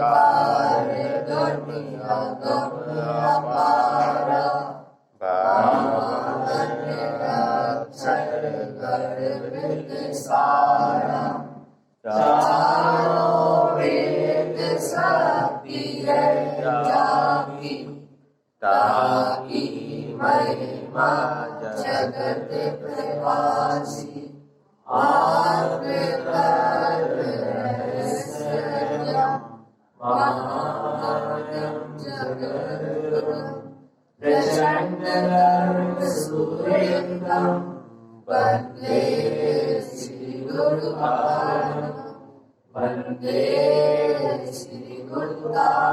कार्य धर्म अगम अपार, भावधन्य अक्षर गर्भित सारम, चारों वेद शक्ति जागी, ताकी महिमा जगत प्रकाशी, आत्मतत्वरहस्यम् महामयं जगद्गुरुं, प्रचण्डसूर्यं वन्दे श्रीगुरुपादं, वन्दे श्रीगुरुपादम्।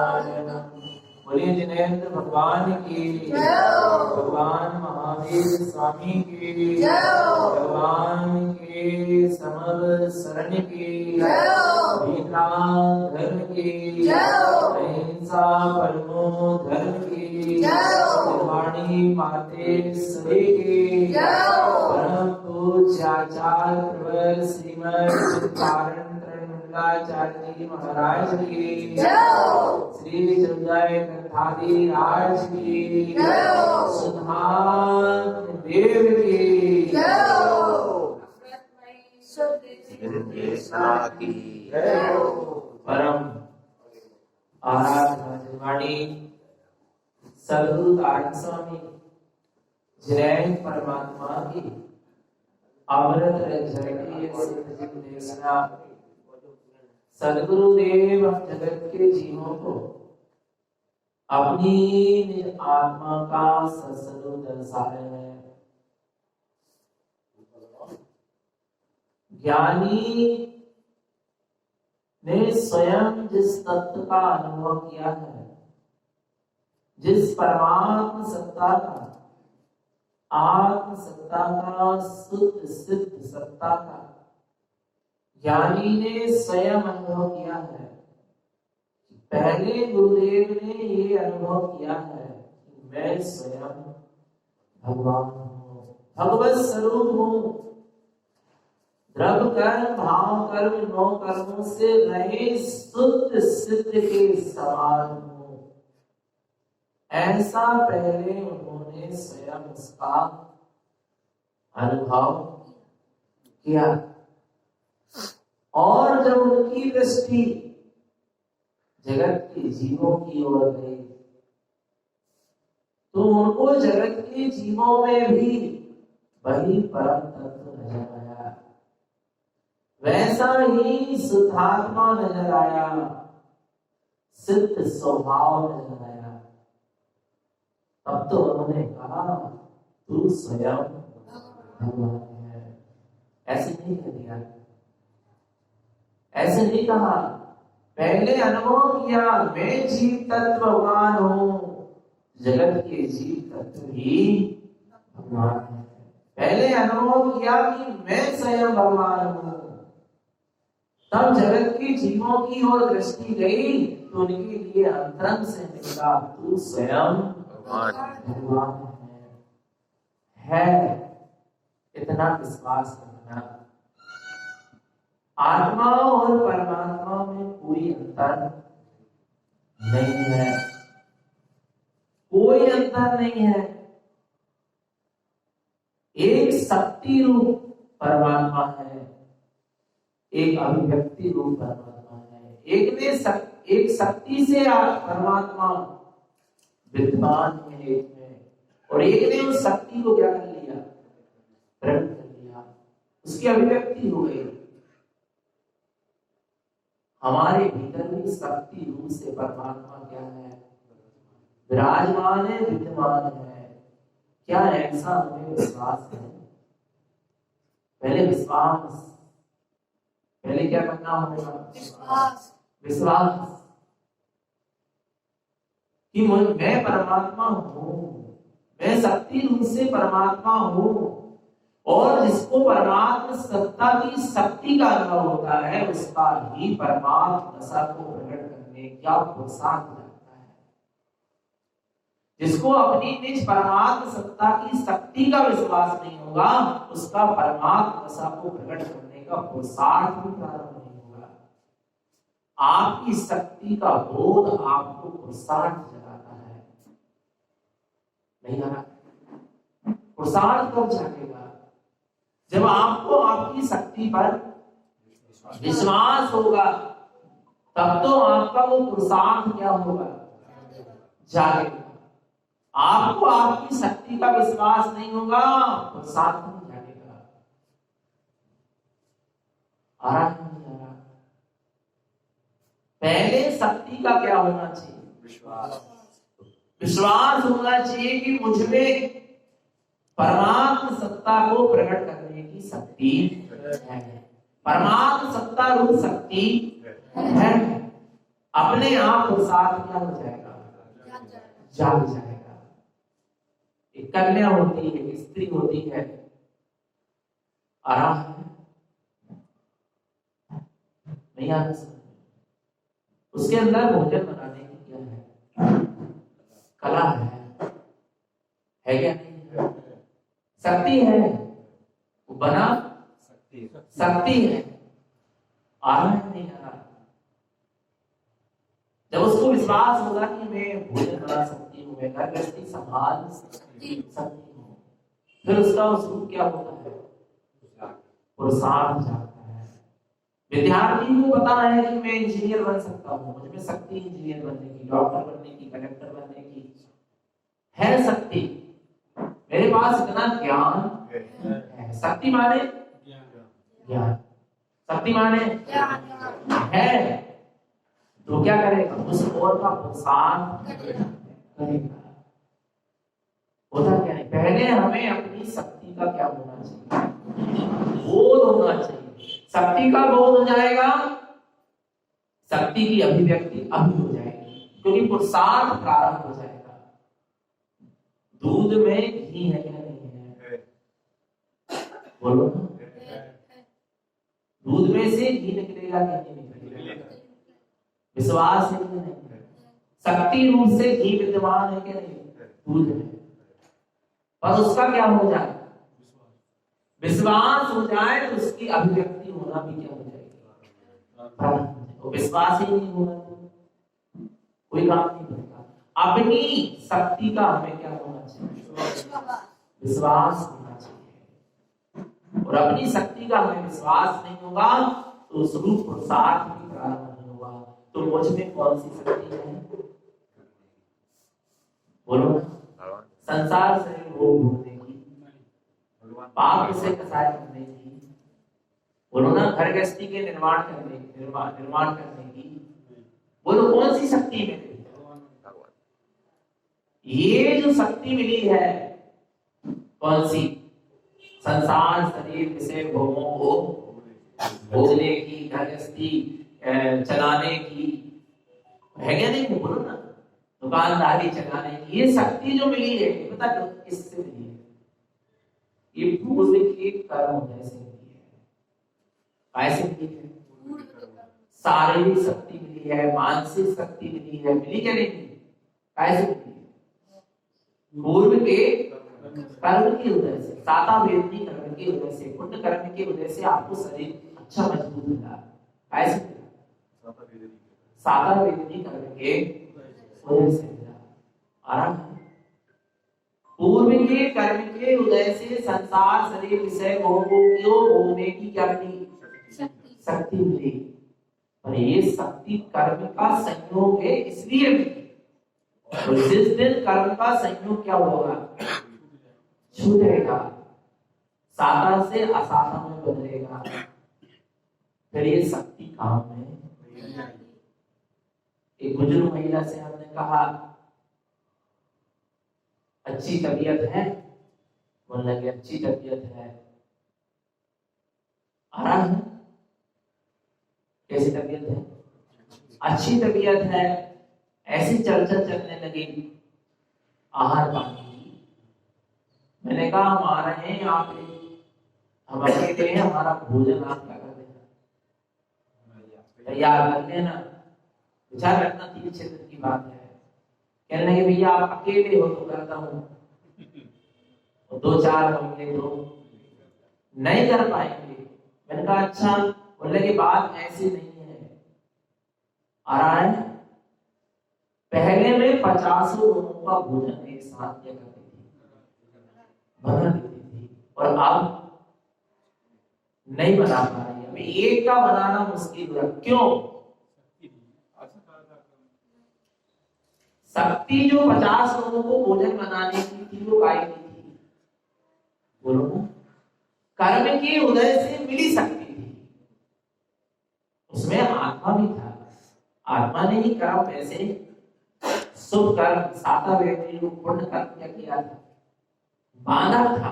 बोलिए जिनेंद्र भगवान की जय, भगवान महावीर स्वामी की जय, भगवान के समर शरण की जय, धर्म की जय, अहिंसा परमो धर्म की जय, वाणी माते सभी की जय, परम पूज्य आचार्य प्रवर श्रीमद् कारण आचार्य जी महाराज की जय, श्री जगदाय ग्रंथादी राज की जय, सुधाम देव की जय, की जय, परम आराधनावाणी सद्गुरु तारक स्वामी जैन परमात्मा की अमृत झलकी सिद्ध देशना सद्गुरुदेव जगत के जीवों को अपनी निज आत्मा का सत्स्वरूप दर्शा रहे हैं। ज्ञानी ने स्वयं जिस तत्व का अनुभव किया है, जिस परमात्म सत्ता का, आत्म सत्ता का, शुद्ध सिद्ध सत्ता का ज्ञानी ने स्वयं अनुभव किया है। पहले गुरुदेव ने ये अनुभव किया है कि मैं स्वयं भगवान हूँ, भगवत स्वरूप हूँ, द्रव्य कर्म भाव कर्म नौ कर्मों से रहे शुद्ध सिद्ध के समान हूँ। ऐसा पहले उन्होंने स्वयं उसका अनुभव किया। और जब उनकी दृष्टि जगत के जीवों की ओर गई तो उनको जगत के जीवों में भी वही परम तत्व नजर आया, वैसा ही शुद्धात्मा नजर आया, सिद्ध स्वभाव नजर आया। तब तो उन्होंने कहा तू स्वयं भगवान है। ऐसे नहीं कह दिया, ऐसे नहीं कहा। पहले अनुभव किया मैं जीव तत्व भगवान हूं, जगत के जीव तत्व ही भगवान है। पहले अनुभव किया कि मैं स्वयं भगवान हूं, तब जगत के जीवों की ओर दृष्टि गई तो उनके लिए अंतरंग से निकला तू स्वयं भगवान है। इतना विश्वास रखना। आत्मा और परमात्मा में कोई अंतर नहीं है, कोई अंतर नहीं है। एक शक्ति रूप परमात्मा है, एक अभिव्यक्ति रूप परमात्मा है। एक शक्ति से परमात्मा विद्यमान है एक में, और एक ने उस शक्ति को क्या कर लिया, प्रकट कर लिया, उसकी अभिव्यक्ति हो गई। हमारे भीतर भी शक्ति रूप से परमात्मा क्या है, विराजमान है, विद्यमान है। क्या ऐसा हमें विश्वास है? पहले विश्वास, पहले क्या करना होगा? विश्वास कि मैं परमात्मा हूँ, मैं शक्ति रूप से परमात्मा हूँ। और जिसको परमात्मा सत्ता की शक्ति का अनुभव होता है उसका ही परमात्मा दशा को प्रकट करने का पुरुषार्थ लगता है। जिसको अपनी निज परमात्मा सत्ता की शक्ति का विश्वास नहीं होगा उसका परमात्मा दशा को प्रकट करने का पुरुषार्थ भी प्रारंभ नहीं होगा। आपकी शक्ति का बोध आपको पुरुषार्थ जगाता है। नहीं आ रहा? पुरुषार्थ कब जागेगा? जब आपको आपकी शक्ति पर विश्वास होगा, तब तो आपका वो पुरुषार्थ क्या होगा? जागेगा। आपको आपकी शक्ति का विश्वास नहीं होगा, पुरुषार्थ नहीं जागेगा। आ रहा है? नहीं आ रहा? पहले शक्ति का क्या होना चाहिए? विश्वास। विश्वास होना चाहिए कि मुझमें परमात्म सत्ता को प्रकट करने की शक्ति है। परमात्म सत्ता रूप शक्ति है। अपने आप पुरुषार्थ क्या हो जाएगा? जाग जाएगा। एक कन्या होती है, एक स्त्री होती है, आराम नहीं आ सकता, उसके अंदर भोजन बनाने की क्या है? कला है क्या? नहीं, शक्ति है, वो बना शक्ति है। आनंद नहीं आ रहा। जब उसको विश्वास होगा कि मैं भोजन बना सकती हूँ, मैं घर गृहस्थी संभाल सकती हूँ, फिर उसका उस रूप क्या होता है? पुरुषार्थ जाता है। विद्यार्थी को पता है कि मैं इंजीनियर बन सकता हूँ, मुझे शक्ति इंजीनियर बनने की, डॉक्टर बनने की, कलेक्टर बनने की है शक्ति। मेरे पास इतना ज्ञान है। शक्ति माने ज्ञान, शक्ति माने है। तो क्या करेगा? उस ओर का पुरुषार्थ करेगा। होता क्या है? पहले हमें अपनी शक्ति का क्या होना चाहिए? बोध होना चाहिए। शक्ति का बोध हो जाएगा, शक्ति की अभिव्यक्ति अभी हो जाएगी, क्योंकि पुरुषार्थ प्रारंभ हो जाएगा। दूध में घी है क्या? नहीं है? बोलो ना। दूध में से घी निकलेगा क्या? नहीं निकलेगा। विश्वास है कि नहीं? शक्ति रूप से घी विद्यमान है कि नहीं? दूध है। पर उसका क्या हो जाए? विश्वास हो जाए तो उसकी अभिव्यक्ति होना भी क्या हो जाएगी? तो विश्वास ही नहीं होगा तो कोई काम नहीं बनेगा। अपनी शक्ति का हमें क्या होना चाहिए? विश्वास होना चाहिए। और अपनी शक्ति का हमें विश्वास नहीं होगा तो स्वरूप पुरुषार्थ भी प्रारंभ नहीं होगा। तो मुझ में कौन सी शक्ति है? बोलो ना। संसार से रोग भोगने की, पाप से कसाय करने की, बोलो ना। घर गृहस्थी के निर्माण करने की, बोलो कौन सी शक्ति मिली? ये जो शक्ति मिली है, कौन सी? संसार शरीर विषय भोगों को भोगने की, घर गृहस्थी चलाने की, है क्या नहीं? बोलो ना। दुकानदारी चलाने की ये शक्ति जो मिली है, पता किससे मिली है? ये पूर्व के कर्म होने से मिली है। कैसे मिली है? शारीरिक शक्ति मिली है, मानसिक शक्ति मिली है। मिली क्या नहीं? कैसे मिली? पूर्व के कर्म की वजह से, साता वेदनी कर्म की वजह से, पुण्य कर्म की वजह से आपको शरीर अच्छा मजबूत मिला। कैसे मिला? साता वेदनी कर्म के वजह से मिला। आराम है। पूर्व के कर्म के उदय से संसार शरीर विषय भोगने की क्या मिली? शक्ति मिली। पर ये शक्ति कर्म का संयोग है, इसलिए मिली। तो जिस दिन कर्म का संयोग क्या होगा? छूटेगा, साता से असाता में बदलेगा, फिर ये शक्ति काम में। एक बुजुर्ग महिला से हमने कहा, अच्छी तबीयत है? बोलने लगे अच्छी तबीयत है। आराम है? कैसी तबीयत है? अच्छी तबीयत है। ऐसी चर्चा चलने लगी आहार पानी की। मैंने कहा हम आ रहे हैं, आप हम अकेले हैं, हमारा भोजन आप क्या कर देना, तैयार कर लेना। विचार रखना 3-6 दिन की बात है। कहने लगे भैया आप अकेले हो तो करता हूँ, तो 2-4 होंगे तो नहीं कर पाएंगे। मैंने कहा अच्छा। बोलने की बात ऐसी नहीं है, आ रहा है। पहले में 50 लोगों का भोजन एक साथ क्या करती थी, बना देती थी, और अब नहीं बना पा रही। अभी एक का बनाना मुश्किल है। क्यों? शक्ति जो 50 लोगों को भोजन बनाने की थी वो काय की थी? बोलो ना। कर्म के उदय से मिली शक्ति थी, उसमें आत्मा भी था। आत्मा ने ही कर्म ऐसे शुभ कर्म साता व्यक्ति को पूर्ण कर्म क्या किया था, बांधा था।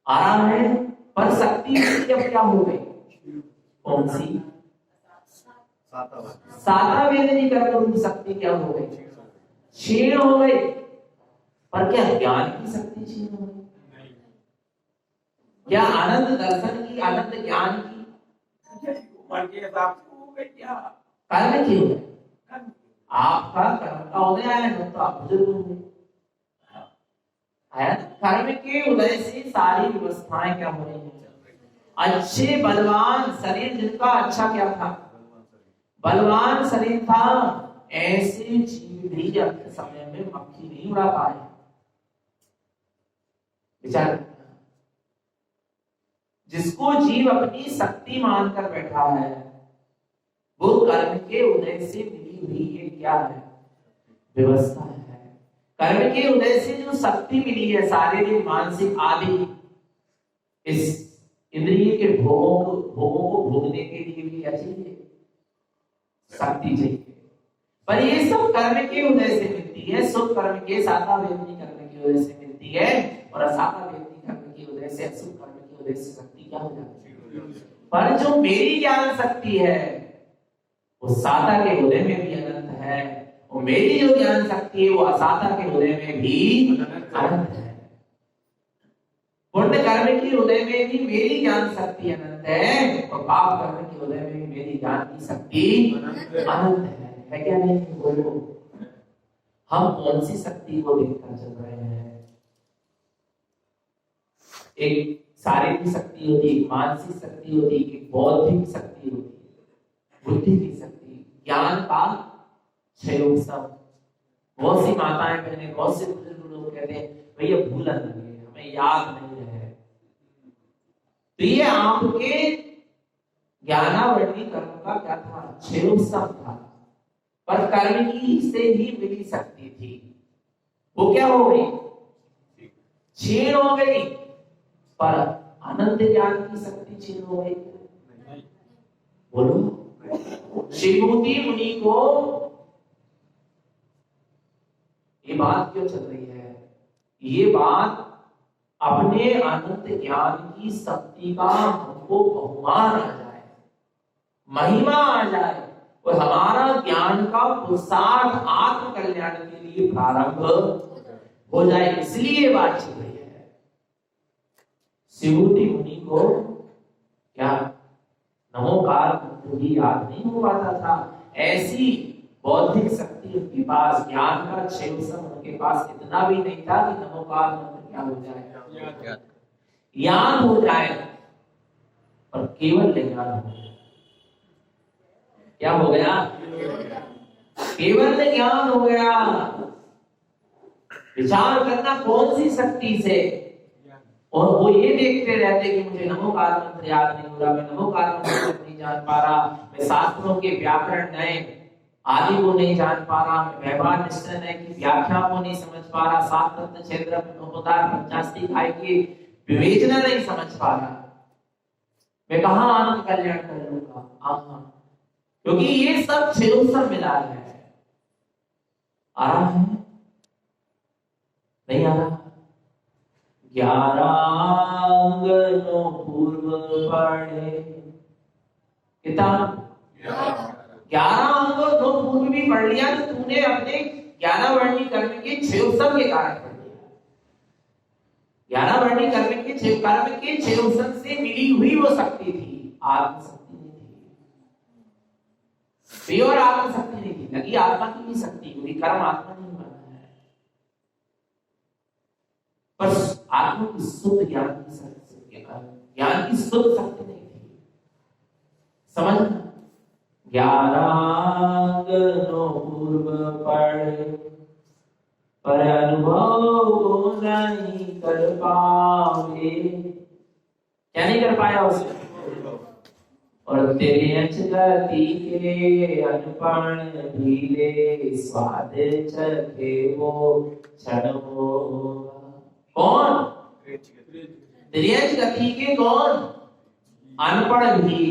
आराम है, पर शक्ति अब क्या हो गई? कौन सी? साता वेदनी कर्म शक्ति क्या हो गई? क्षीण हो गई। पर क्या ज्ञान की शक्ति क्षीण हो गई? क्या आनंद दर्शन की, आनंद ज्ञान की उम्र के हिसाब से हो गई? क्या कर्म की हो गई? आपका कर्म का उदय आया ना, तो आप बुजुर्ग होंगे। कर्म के उदय से सारी व्यवस्थाएं क्या हो रही हैं? अच्छे बलवान शरीर जिनका अच्छा क्या था, बलवान शरीर था, ऐसे जीव भी अपने समय में मक्खी नहीं उड़ा पाए। विचार, जिसको जीव अपनी शक्ति मानकर बैठा है, वो कर्म के उदय से मिली हुई ये क्या है? व्यवस्था है। कर्म के उदय से जो शक्ति मिली है, शारीरिक मानसिक आदि, इस इंद्रिय के भोगों को भोगने के लिए भी क्या चाहिए? शक्ति चाहिए। पर ये सब कर्म के उदय से मिलती है। शुभ कर्म के, साता वेदनी कर्म के उदय से मिलती है, और असाता वेदनी कर्म के उदय से, अशुभ कर्म के उदय से शक्ति क्या हो जाती है? पर जो मेरी ज्ञान शक्ति है वो साता के उदय में भी अनंत है, और मेरी जो ज्ञान शक्ति है वो असाता के उदय में भी अनंत है। पुण्य कर्म के उदय में भी मेरी ज्ञान शक्ति अनंत है, और पाप कर्म के उदय में भी मेरी ज्ञान की शक्ति अनंत है क्या नहीं? बोलो, हम कौन सी शक्ति को देखकर चल रहे हैं? एक शारीरिक शक्ति होती है, एक मानसिक शक्ति होती है, एक बौद्धिक शक्ति होती है, बुद्धि की शक्ति, ज्ञान का क्षयोत्सव। बहुत सी माताएं बहनें, बहुत से बुजुर्ग लोग कहते हैं भैया भूल लगे, हमें याद नहीं है। तो ये आपके ज्ञानावर्णी कर्म का क्या था? क्षयोत्सव था। पर कर्म की से ही मिली शक्ति थी, वो क्या हो गई? क्षीण हो गई। पर अनंत ज्ञान की शक्ति क्षीण हो गई? बोलो। शिवभूति मुनि को ये बात क्यों चल रही है? ये बात अपने अनंत ज्ञान की शक्ति का हमको बहुमान आ जाए, महिमा आ जाए, और हमारा ज्ञान का पुरुषार्थ आत्म कल्याण के लिए प्रारंभ हो जाए, इसलिए बात चल रही है। शिवभूति मुनि को क्या नमोकार मंत्र भी याद नहीं हो पाता था। ऐसी बौद्धिक शक्ति उनके पास, ज्ञान का क्षेम उनके पास इतना भी नहीं था कि नमोकार मंत्र क्या हो जाए, याद हो जाए, पर केवल ज्ञान हो गया। क्या हो गया? केवल ज्ञान हो गया। विचार करना कौन सी शक्ति से, और वो ये देखते रहते कि मुझे नमोकार मंत्र याद नहीं हो रहा, मैं नमोकार मंत्र नहीं जान पा रहा, मैं शास्त्रों के व्याकरण नए आदि को नहीं जान पा रहा, मैं व्यवहार निश्चय नए की व्याख्या को नहीं समझ पा रहा, सात तत्व क्षेत्र उपदार पंचास्ती काय की विवेचना नहीं समझ पा रहा, मैं कहां आनंद कल्याण कर लूंगा? क्योंकि ये सब क्षेत्र मिला है। आ रहा है? नहीं आ रहा? 11 अंगों पूर्व पढ़े किताब, 11 अंगों दो पूर्व भी पढ़ लिया, तो तूने अपने 11 वर्णी कर्म के क्षेत्र के कारण पढ़ लिया। 11 वर्णी कर्म के क्षेत्र से मिली हुई वो शक्ति थी, आत्मशक्ति नहीं थी, प्योर आत्मशक्ति नहीं थी। लगी आत्मा की भी शक्ति, क्योंकि कर्म आत्मा नहीं बना है, पर आत्मा की शुद्ध ज्ञान की शक्ति, ज्ञान की शुद्ध शक्ति नहीं थी। समझना, 11 पूर्व पढ़ पर अनुभव नहीं कर पावे। क्या नहीं कर पाया उसने? और तेरे अचगति के अनुपण भीले स्वाद चखे वो क्षण होगा। कौन? तेरे अचगति के कौन? अनपढ़ भी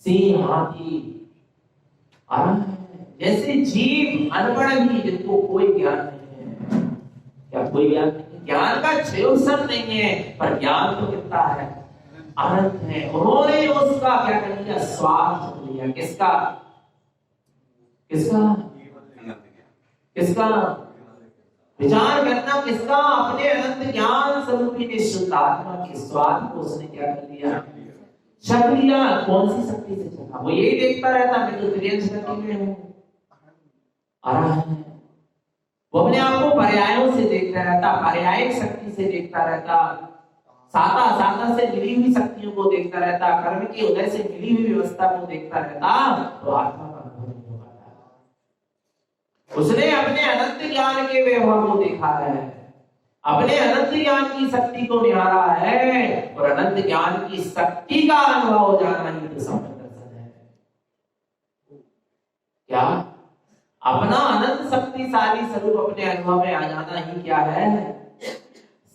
सिंह हाथी जैसे जीव अनपढ़ भी, जिनको कोई ज्ञान नहीं है। क्या कोई ज्ञान नहीं? ज्ञान का क्षयोत्सव नहीं है, पर ज्ञान तो कितना है? अनंत है। उन्होंने उसका क्या कर लिया? स्वाद चख लिया। किसका? किसका? किसका? विचार करना किसका? अपने अनंत ज्ञान स्वरूपी निश्चित आत्मा के स्वाद को उसने क्या कर लिया? चख लिया। कौन सी शक्ति से चखा? वो यही देखता रहता, मैं तो त्रियंश शक्ति में हूं। वो अपने आप को पर्यायों से देखता रहता, पर्यायिक शक्ति से देखता रहता, साता से मिली हुई शक्तियों को देखता रहता, कर्म के उदय से मिली हुई व्यवस्था को देखता रहता, तो आत्मा का अनुभव नहीं हो पाता। उसने अपने अनंत ज्ञान के वैभव को देखा है, अपने अनंत ज्ञान की शक्ति को निहारा है, और अनंत ज्ञान की शक्ति का अनुभव हो जाना ही तो सम्यक दर्शन है। क्या? अपना अनंत शक्तिशाली स्वरूप अपने अनुभव में आ जाना ही क्या है?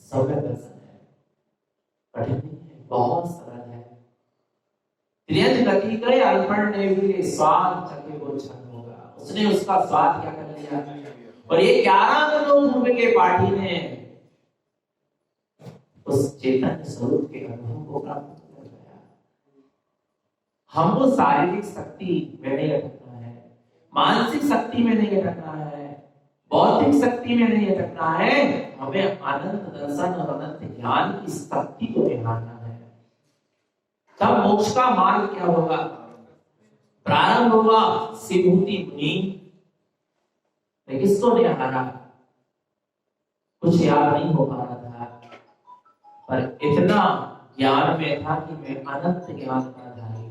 सम्यक दर्शन है। कठिन नहीं है, बहुत सरल है। त्रियंश गति गए अल्पण ने भी स्वाद चखे वो क्षण होगा। उसने उसका स्वाद क्या कर लिया? और ये 11 पूर्व के पाठी ने उस चेतन स्वरूप के अनुभव को प्राप्त कर लिया। हमको शारीरिक शक्ति में नहीं अटकना है, मानसिक शक्ति में नहीं अटकना है, बौद्धिक शक्ति में नहीं अटकना है। हमें अनंत दर्शन और अनंत ज्ञान की शक्ति को निहारना है। तब मोक्ष का मार्ग क्या होगा? प्रारंभ होगा सिभूति मुनि ने किसको निहारा? कुछ याद नहीं हो पा रहा था, पर इतना ज्ञान में था कि मैं अनंत ज्ञान का धारी हूं,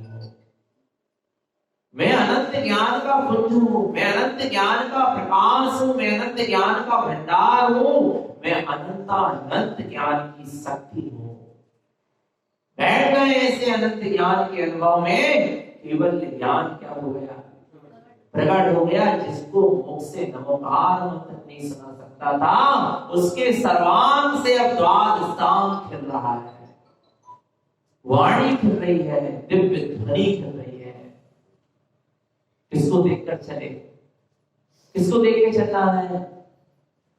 मैं अनंत ज्ञान का पुंज हूं, मैं अनंत ज्ञान का प्रकाश हूं, मैं अनंत ज्ञान का भंडार हूं, मैं अनंत ज्ञान की शक्ति हूं। बैठ गए ऐसे अनंत ज्ञान के अनुभव में, केवल ज्ञान क्या हो गया? प्रकट हो गया। जिसको मुख से नमोकार मंत्र नहीं सुना सकता था, उसके सर्वांग से अब द्वादशांग खिल रहा है, वाणी खिल रही है, दिव्य ध्वनि खिल रही है। किसको देखकर चले? किसको देख के चलना है?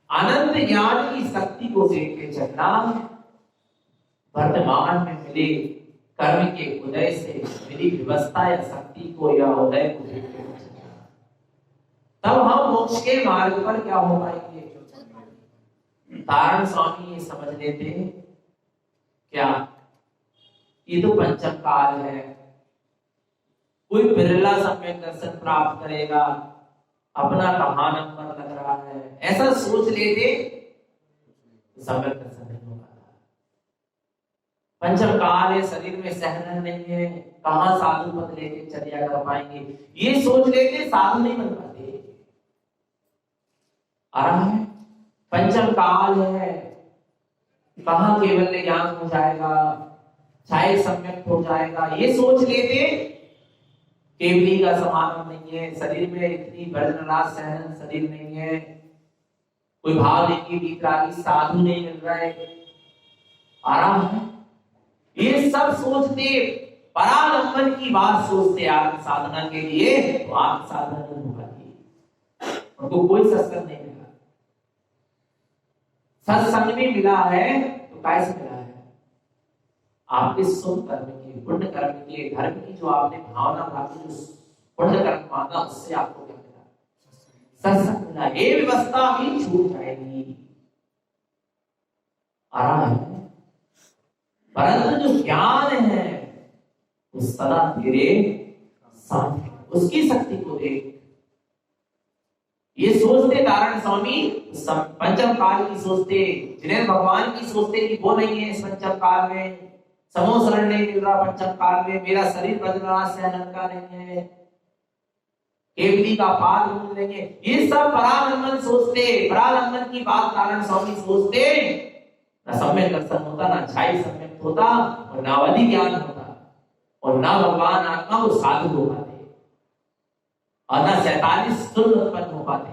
अनंत ज्ञान की शक्ति को देख के चलना। वर्तमान में मिले कर्म के उदय से मिली व्यवस्था या शक्ति को या उदय को देख के चलना, तब हम मोक्ष के मार्ग पर क्या हो पाएंगे? तारण स्वामी ये समझ लेते क्या? ये तो पंचम काल है, कोई बिरला सम्यक दर्शन प्राप्त करेगा, अपना कहाँ नंबर लग रहा है, ऐसा सोच लेते सम्यक दर्शन नहीं हो पाता। पंचम काल है, शरीर में सहन नहीं है, कहाँ साधु पद लेके चर्या कर पाएंगे, ये सोच लेते साधु नहीं बन पाते। आराम है, पंचम काल है, कहाँ केवल ज्ञान हो जाएगा, चाहे सम्यक हो जाएगा, ये सोच लेते केवली का समागम नहीं है, शरीर में इतनी वर्जनराज सहन शरीर नहीं है, कोई भाव लेके वितरागी साधु नहीं मिल रहा है, आराम है। ये सब सोचते परालंबन की बात सोचते आत्म साधना के लिए, तो आत्म साधना नहीं हो पाती, उनको कोई सत्संग नहीं मिला। सत्संग भी मिला है तो कैसे मिला है? आपके शुभ कर्म के, पुण्य कर्म के, धर्म की जो आपने भावना भावी जो पुण्य कर्म माना, उससे आपको क्या मिला? सत्संग मिला। ये व्यवस्था भी छूट जाएगी, आराम है। परंतु जो ज्ञान है वो सदा तेरे साथ है, उसकी शक्ति को देख। ये सोचते तारण स्वामी पंचम काल की सोचते, जिन्हें भगवान की सोचते कि वो नहीं है इस पंचम काल में, समोह शरण नहीं मिल रहा पंचम काल में, मेरा शरीर बद्रनाथ से अनंत का नहीं है, केवली का पाद मूल नहीं है, ये सब परालंबन सोचते, परालंबन की बात कारण स्वामी सोचते, न सम्यक दर्शन होता, ना छाई सम्यक होता, और ना अवधि ज्ञान होता, और ना भगवान आत्मा को साधु हो पाते, और ना 47 सुन उत्पन्न हो पाते।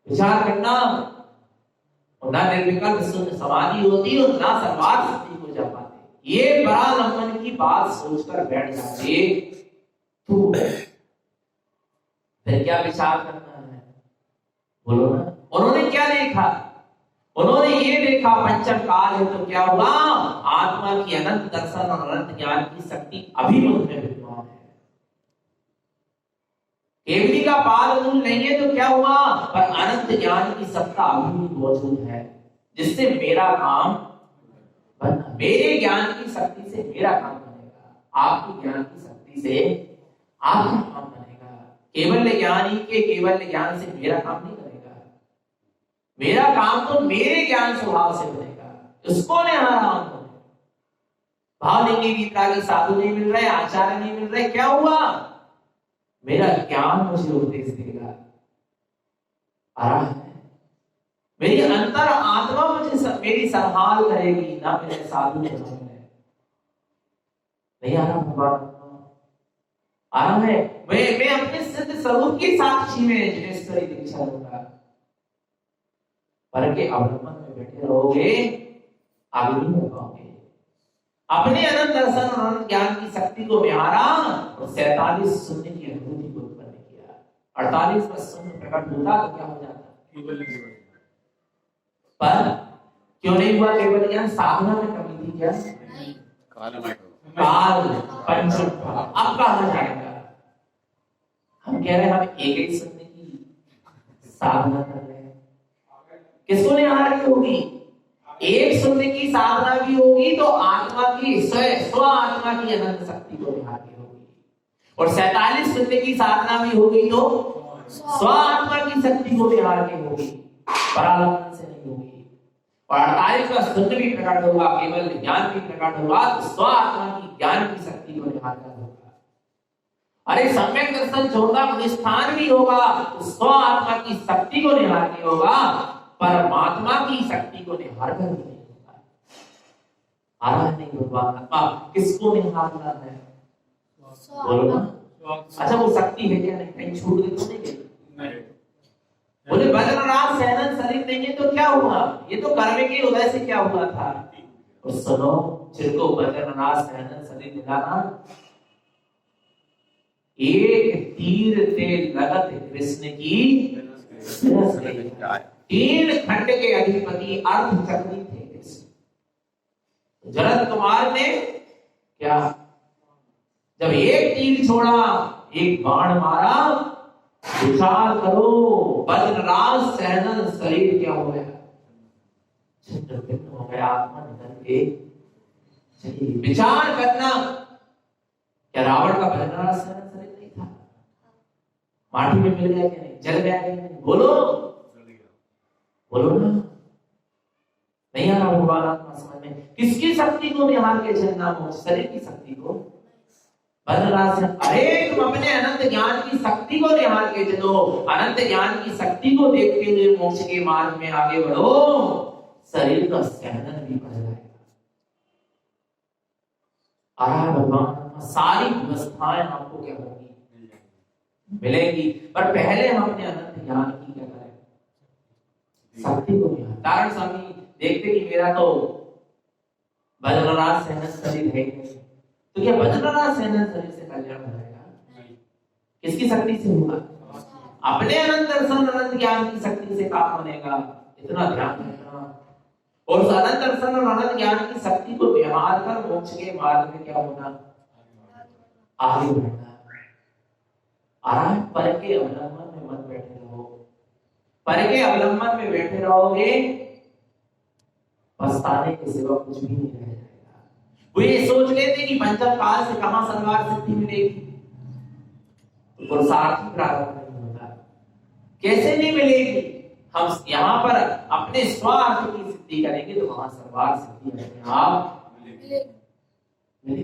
विचार करना, और ना निर्विकल्प शून्य समाधि होती, और ना सर्वार्थ सिद्धि को जा पाते। ये परालंबन की बात सोचकर बैठ जाते तो फिर क्या विचार करना है, बोलो ना। उन्होंने क्या देखा? उन्होंने ये देखा पंचम काल है तो क्या हुआ, आत्मा की अनंत दर्शन और अनंत ज्ञान की शक्ति अभी मुझ में विद्यमान है। केवली का पाद मूल नहीं है तो क्या हुआ, पर अनंत ज्ञान की सत्ता अभी भी मौजूद है, जिससे मेरा काम बनना, मेरे ज्ञान की शक्ति से मेरा काम बनेगा, आपकी ज्ञान की शक्ति से आपका काम बनेगा। केवल ज्ञानी के केवल ज्ञान से मेरा काम नहीं बनेगा, मेरा काम तो मेरे ज्ञान स्वभाव से बनेगा। उसको ने आराम भाव लिंगी वितरागी साधु नहीं मिल रहे, आचार्य नहीं मिल रहे, क्या हुआ, मेरा ज्ञान मुझे उपदेश देगा, आराम है। मेरी अंतर आत्मा मुझे मेरी संभाल करेगी, ना मेरे साधु नहीं आराम होगा। आराम है, मैं अपने सिद्ध स्वरूप की साक्षी में जिनेश्वरी दीक्षा लूंगा। पर के अवलंबन में बैठे रहोगे, आगे नहीं हो पाओगे। अपने अनंत दर्शन और अनंत ज्ञान की शक्ति को निहारा और 47 शून्य की अनुभूति को उत्पन्न किया। 48 पर शून्य प्रकट होता तो क्या हो जाता, पर क्यों नहीं हुआ केवल ज्ञान? साधना में कमी थी क्या? काल पंचम अब कहा जाएगा? हम कह रहे हैं हम एक ही सुनने की साधना कर रहे हैं, किसको निहार की होगी? एक सुनने की साधना भी होगी तो आत्मा की स्व आत्मा की अनंत शक्ति को निहार की होगी, और 47 सुनने की साधना भी होगी तो स्व आत्मा की शक्ति को निहार की होगी, परालंबन से नहीं होगी। और 48 का शून्य भी प्रकट होगा, केवल ज्ञान भी प्रकट होगा, तो स्व आत्मा की ज्ञान की शक्ति को निहार कर होगा। अरे सम्यक दर्शन छोड़ना प्रतिष्ठान भी होगा तो स्व आत्मा की शक्ति को निहार के होगा, परमात्मा की शक्ति को निहार कर नहीं होगा। आराम नहीं भगवान आत्मा किसको निहारना है, बोलो ना। अच्छा वो शक्ति है क्या? नहीं, कहीं छूट गई तो नहीं। बोले बद्रनाथ सहनन शरीर नहीं है तो क्या हुआ? ये तो कर्म के उदय से क्या हुआ था? और सुनो, जिनको बद्रनाथ सहनन शरीर मिला ना, एक तीर से लगत कृष्ण की 3 खंड के अधिपति अर्धचक्री थे कृष्ण। जरद कुमार ने क्या, जब एक तीर छोड़ा, एक बाण मारा, विचार करो बद्रनाथ सहनन शरीर क्या हो गया? हो गया, आत्मा निकल के चलिए। विचार करना, क्या रावण का बद्रनाथ सहनन शरीर नहीं था? माटी में मिल गया क्या? नहीं जल गया क्या? नहीं बोलो, बोलो ना। नहीं आ रहा भगवान आत्मा समझ में? किसकी शक्ति को निहार के चलना? शरीर की शक्ति को। अरे तुम अपने अनंत ज्ञान की शक्ति को निहार के चलो, अनंत ज्ञान की शक्ति को देखते हुए मोक्ष के मार्ग में आगे बढ़ो, शरीर का सहनन भी बढ़ जाएगा। भगवान सारी व्यवस्थाएं आपको क्या होगी? मिलेगी। पर पहले हम अपने अनंत ज्ञान की क्या करें? शक्ति को निहार। कारण स्वामी देखते कि मेरा तो बद्रनाथ सहनन शरीर है, तो क्या बद्रनाथ सहनन शरीर से कल्याण हो जाएगा? किसकी शक्ति से होगा? अपने अनंत दर्शन अनंत ज्ञान की शक्ति से काम बनेगा। इतना ध्यान रखना। और उस अनंत दर्शन और अनंत ज्ञान की शक्ति को निहार कर मोक्ष के मार्ग में क्या होना? आगे बढ़ना। आराम पर के अवलंबन में मत बैठे रहो। पर के अवलंबन में बैठे रहोगे, पछताने के सिवा कुछ भी नहीं रह जाएगा। वो ये सोच लेते कि पंचम काल से कहां सर्वार्थ सिद्धि मिलेगी, तो पुरुषार्थ प्रारंभ नहीं होता। कैसे नहीं मिलेगी? हम यहाँ पर अपने स्वार्थ की सिद्धि करेंगे तो वहां सर्वार्थ सिद्धि अपने आप मिले,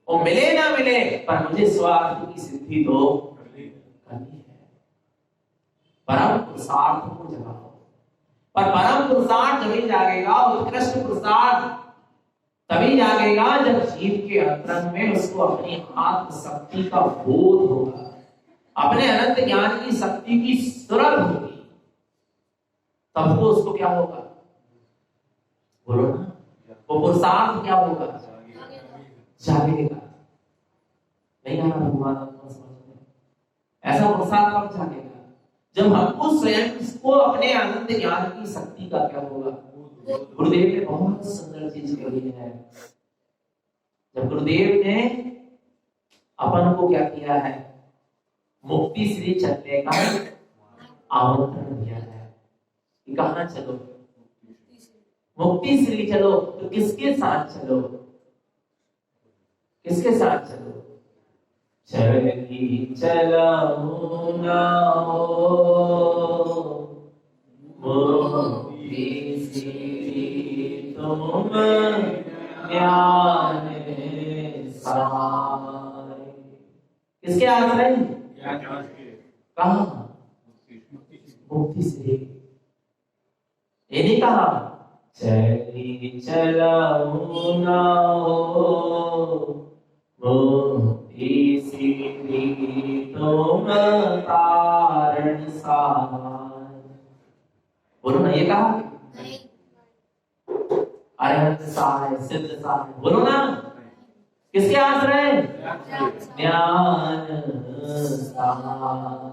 वो मिले ना मिले, पर मुझे स्वार्थ की सिद्धि तो करनी है। परम पुरुषार्थ को जगाओ, पर परम पुरुषार्थ जभी जागेगा, उत्कृष्ट पुरुषार्थ तभी जागेगा जब जीव के अंतरंग में उसको अपनी आत्म शक्ति का बोध होगा, अपने अनंत ज्ञान की शक्ति की सुरत होगी, तब तो उसको क्या होगा, बोलो ना, वो पुरुषार्थ क्या होगा, जागेगा। नहीं आना भगवान आपको समझ में, ऐसा पुरुषार्थ कब जागेगा जब हमको स्वयं को अपने अनंत ज्ञान की शक्ति का क्या होगा। गुरुदेव ने बहुत सुंदर चीज कही है, जब गुरुदेव ने अपन को क्या किया है, मुक्ति श्री चलने का आमंत्रण दिया है कि कहाँ चलो, मुक्ति श्री चलो, तो किसके साथ चलो, किसके साथ चलो, चली चलाऊं ना मुक्ति श्री तुम ज्ञान सहाय। किसके आश्रय, कहा, मुक्ति श्री, ये नहीं कहा चली चलाऊं ना मुक्ति श्री तुम तारण सहाय। बोलो ना, ये कहा अरहत सहाय, सिद्ध सहाय, बोलो ना, किसके आश्रय, ज्ञान सहाय।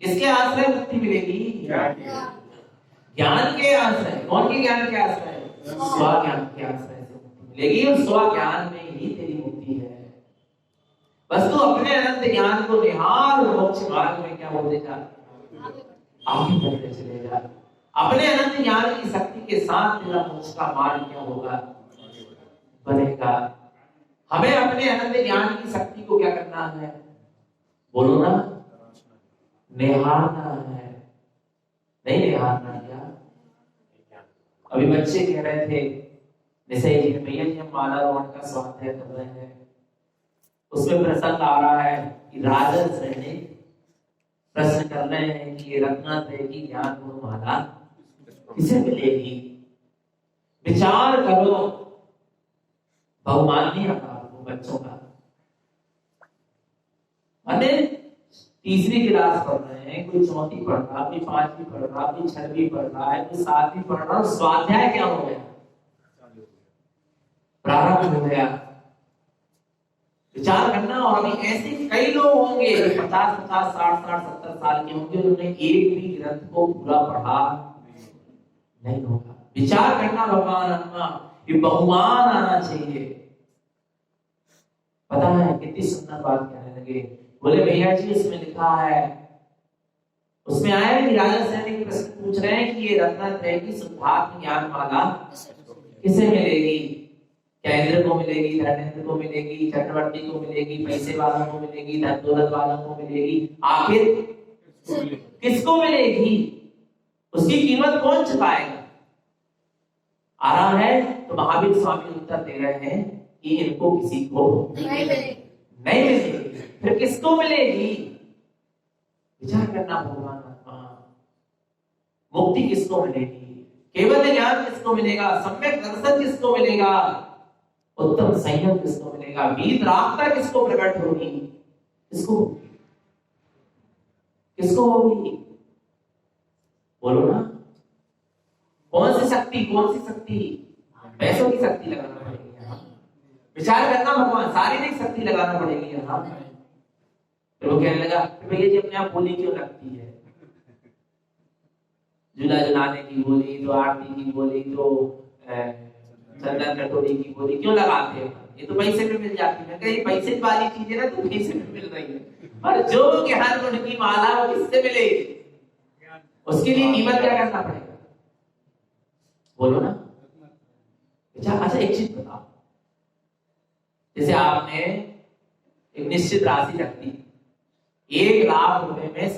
किसके आश्रय मुक्ति मिलेगी, ज्ञान के आश्रय। कौन के ज्ञान के आश्रय, स्वज्ञान के आश्रय से मुक्ति मिलेगी, और स्वज्ञान में ही तेरी मुक्ति है। बस तू अपने अनंत ज्ञान को निहार, मोक्ष मार्ग में क्या होते जा, आगे बढ़ते चले जा। अपने अनंत ज्ञान की शक्ति के साथ तेरा मोक्ष का मार्ग क्या होगा, बनेगा। हमें अपने अनंत ज्ञान की शक्ति को क्या करना है, बोलो ना, निहारना है। नहीं निहारना क्या, अभी बच्चे कह रहे थे निश्चय जी, भैया जी हम माला रोहन का स्वाध्याय कर रहे हैं, उसमें प्रसंग आ रहा है कि राजन सैनिक प्रश्न कर रहे हैं कि ये रत्नात्रय की ज्ञान गुण माला किसे मिलेगी। विचार करो, बहुमान्य आपको बच्चों का, माने तीसरी क्लास पढ़ रहे हैं, कोई चौथी पढ़ रहा, कोई पांचवी पढ़ रहा, कोई छठवीं पढ़ रहा है, कोई सातवीं पढ़ रहा, स्वाध्याय क्या हो गया, प्रारंभ हो गया। विचार करना। और अभी ऐसे कई लोग होंगे 50, 60, 70 साल के होंगे, उन्होंने एक भी ग्रंथ को पूरा पढ़ा नहीं होगा। विचार करना भगवान आत्मा, ये बहुमान आना चाहिए। पता है कितनी सुंदर बात कहने लगे, बोले भैया जी इसमें लिखा है, उसमें आया कि राजा सैनिक प्रश्न पूछ रहे हैं कि ये रत्नात्रय की शुद्धात्म ज्ञान माला किसे मिलेगी, क्या इंद्र को मिलेगी, धर्मेंद्र को मिलेगी, चक्रवर्ती को मिलेगी, पैसे वालों को मिलेगी, धन दौलत वालों को मिलेगी, आखिर किसको मिलेगी, उसकी कीमत कौन चुकाएगा। आ रहा है तो महावीर स्वामी उत्तर दे रहे हैं कि इनको किसी को नहीं मिलेगी, फिर किसको मिलेगी। विचार करना भगवान आत्मा, मुक्ति किसको मिलेगी, केवल ज्ञान किसको मिलेगा, सम्यक दर्शन किसको मिलेगा, उत्तम संयम किसको मिलेगा, वीतरागता किसको प्रकट होगी, किसको किसको होगी, बोलो ना। कौन सी शक्ति, कौन सी शक्ति, पैसों की शक्ति लगाना पड़ेगी यहाँ। विचार करना भगवान, शारीरिक शक्ति लगाना पड़ेगी यहाँ। फिर वो कहने लगा भैया जी अपने आप बोली क्यों लगती है, झूला झुलाने की बोली, तो आरती की बोली, तो चंदन कटोरी की बोली क्यों लगाते हैं, ये तो पैसे में मिल जाती है। ये पैसे वाली चीज है ना, तो पैसे में मिल रही है, पर जो ज्ञान गुण की माला वो किससे मिलेगी, उसके लिए कीमत क्या करना पड़ेगा, बोलो ना। अच्छा एक चीज बताओ, जैसे आपने एक निश्चित राशि रख दी, 1 लाख रुपए में